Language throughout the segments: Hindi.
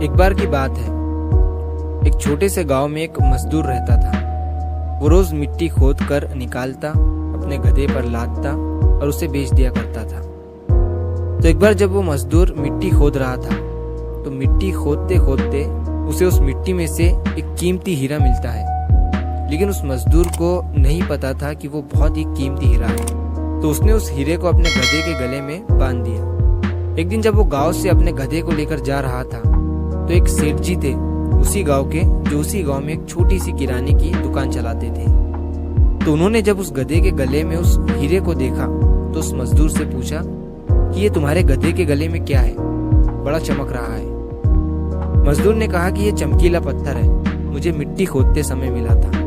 एक बार की बात है, एक छोटे से गांव में एक मजदूर रहता था। वो रोज मिट्टी खोद कर निकालता, अपने गधे पर लादता और उसे बेच दिया करता था। तो एक बार जब वो मजदूर मिट्टी खोद रहा था, तो मिट्टी खोदते खोदते उसे उस मिट्टी में से एक कीमती हीरा मिलता है। लेकिन उस मजदूर को नहीं पता था कि वो बहुत ही कीमती हीरा है। तो उसने उस हीरे को अपने गधे के गले में बांध दिया। एक दिन जब वो गांव से अपने गधे को लेकर जा रहा था, तो एक सेठ जी थे उसी गांव के, जो उसी गांव में एक छोटी सी किराने की दुकान चलाते थे। तो उन्होंने जब उस गधे के गले में उस हीरे को देखा, तो उस मजदूर से पूछा कि ये तुम्हारे गधे के गले में क्या है, बड़ा चमक रहा है। मजदूर ने कहा कि ये चमकीला पत्थर है, मुझे मिट्टी खोदते समय मिला था।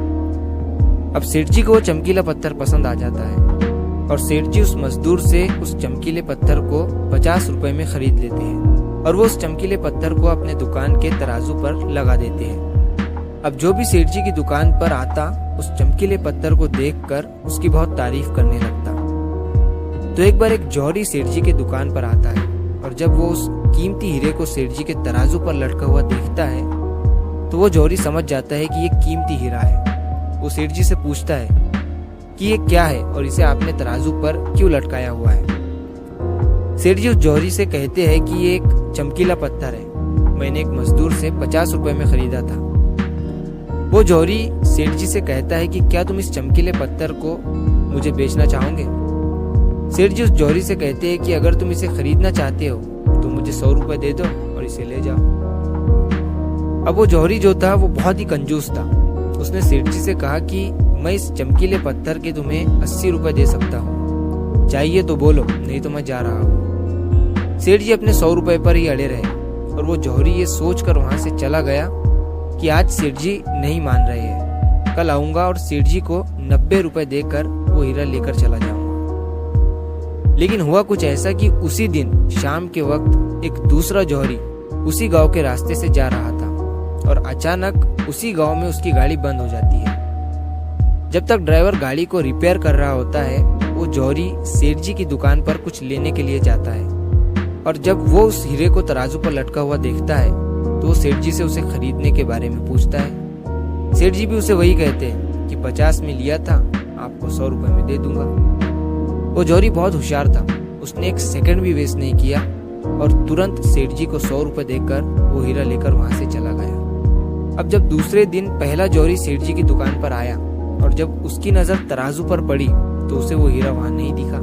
अब सेठ जी को वो चमकीला पत्थर पसंद आ जाता है और सेठ जी उस मजदूर से उस चमकीले पत्थर को 50 रुपए में खरीद लेते हैं और वो उस चमकीले पत्थर को अपने दुकान के तराजू पर लगा देते हैं। अब जो भी सेठ जी की दुकान पर आता, उस चमकीले पत्थर को देखकर उसकी बहुत तारीफ करने लगता। तो एक बार एक जौहरी सेठ जी के दुकान पर आता है और जब वो उस कीमती हीरे को सेठ जी के तराजू पर लटका हुआ देखता है, तो वो जौहरी समझ जाता है कि ये कीमती हीरा है। वो सेठ जी से पूछता है कि ये क्या है और इसे आपने तराजू पर क्यों लटकाया हुआ है। सेठ जी उस जौहरी से कहते हैं कि ये एक चमकीला पत्थर है, मैंने एक मजदूर से 50 रुपए में खरीदा था। वो जौहरी सेठ जी से कहता है कि क्या तुम इस चमकीले पत्थर को मुझे बेचना चाहोगे। सेठ जी उस जौहरी से कहते हैं कि अगर तुम इसे खरीदना चाहते हो तो मुझे 100 रुपए दे दो और इसे ले जाओ। अब वो जौहरी जो था वो बहुत ही कंजूस था। उसने सेठ जी से कहा कि मैं इस चमकीले पत्थर के तुम्हें 80 रुपए दे सकता हूँ, चाहिए तो बोलो, नहीं तो मैं जा रहा हूँ। सेठ जी अपने 100 रुपए पर ही अड़े रहे और वो जौहरी ये सोचकर वहां से चला गया कि आज सेठ जी नहीं मान रहे हैं, कल आऊंगा और सेठ जी को 90 रुपए देकर वो हीरा लेकर चला जाऊंगा। लेकिन हुआ कुछ ऐसा कि उसी दिन शाम के वक्त एक दूसरा जौहरी उसी गांव के रास्ते से जा रहा था और अचानक उसी गांव में उसकी गाड़ी बंद हो जाती है। जब तक ड्राइवर गाड़ी को रिपेयर कर रहा होता है, वो जौहरी सेठ जी की दुकान पर कुछ लेने के लिए जाता है और जब वो उस हीरे को तराजू पर लटका हुआ देखता है, तो वो सेठ जी से उसे खरीदने के बारे में पूछता है। सेठ जी भी उसे वही कहते हैं कि 50 में लिया था, आपको 100 रुपए में दे दूंगा। वो जौहरी बहुत होशियार था, उसने एक सेकंड भी वेस्ट नहीं किया और तुरंत सेठ जी को 100 रुपए देकर वो हीरा लेकर वहां से चला गया। अब जब दूसरे दिन पहला जौहरी सेठ जी की दुकान पर आया और जब उसकी नजर तराजू पर पड़ी, तो उसे वो हीरा वहां नहीं दिखा।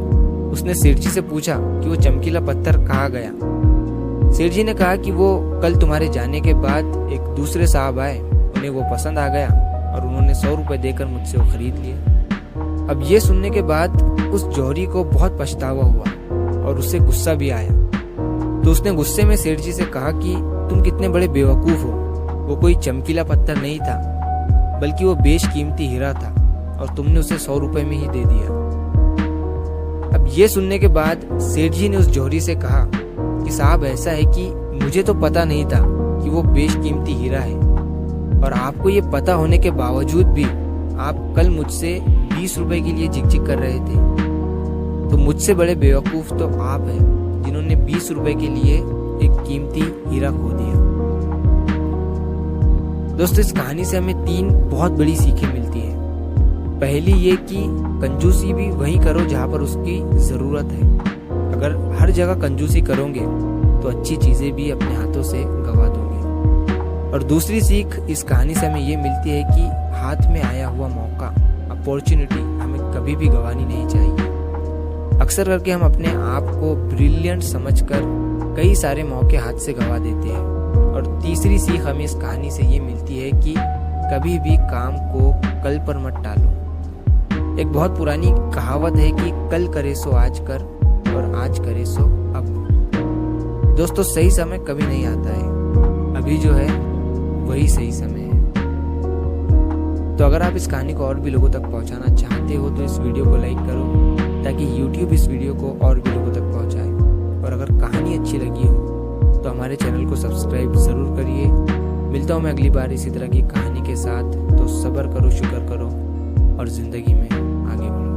उसने सेठ जी से पूछा कि वो चमकीला पत्थर कहाँ गया। सेठ जी ने कहा कि वो कल तुम्हारे जाने के बाद एक दूसरे साहब आए, उन्हें वो पसंद आ गया और उन्होंने 100 रुपए देकर मुझसे वो खरीद लिया। अब ये सुनने के बाद उस जौहरी को बहुत पछतावा हुआ और उसे गुस्सा भी आया। तो उसने गुस्से में सेठ जी से कहा कि तुम कितने बड़े बेवकूफ हो, वो कोई चमकीला पत्थर नहीं था, बल्कि वो बेशकीमती हीरा था और तुमने उसे 100 रुपए में ही दे दिया। अब ये सुनने के बाद सेठ जी ने उस जौहरी से कहा कि साहब, ऐसा है कि मुझे तो पता नहीं था कि वो बेशकीमती हीरा है और आपको ये पता होने के बावजूद भी आप कल मुझसे 20 रुपए के लिए झिकझिक कर रहे थे। तो मुझसे बड़े बेवकूफ तो आप हैं, जिन्होंने 20 रुपए के लिए एक कीमती हीरा खो दिया। दोस्तों, इस कहानी से हमें 3 बहुत बड़ी सीखें मिलती है। पहली ये कि कंजूसी भी वहीं करो जहाँ पर उसकी जरूरत है। अगर हर जगह कंजूसी करोगे तो अच्छी चीजें भी अपने हाथों से गवा दोगे। और दूसरी सीख इस कहानी से हमें ये मिलती है कि हाथ में आया हुआ मौका, अपॉर्चुनिटी हमें कभी भी गंवानी नहीं चाहिए। अक्सर करके हम अपने आप को ब्रिलियंट समझकर कई सारे मौके हाथ से गंवा देते हैं। और तीसरी सीख हमें इस कहानी से ये मिलती है कि कभी भी काम को कल पर मत टालो। एक बहुत पुरानी कहावत है कि कल करे सो आज कर और आज करे सो अब। दोस्तों, सही समय कभी नहीं आता है, अभी जो है वही सही समय है। तो अगर आप इस कहानी को और भी लोगों तक पहुंचाना चाहते हो तो इस वीडियो को लाइक करो, ताकि YouTube इस वीडियो को और भी लोगों तक पहुंचाए। और अगर कहानी अच्छी लगी हो तो हमारे चैनल को सब्सक्राइब जरूर करिए। मिलता हूँ मैं अगली बार इसी तरह की कहानी के साथ। तो सब्र करो, शुक्र करो और जिंदगी में आगे बढ़ो।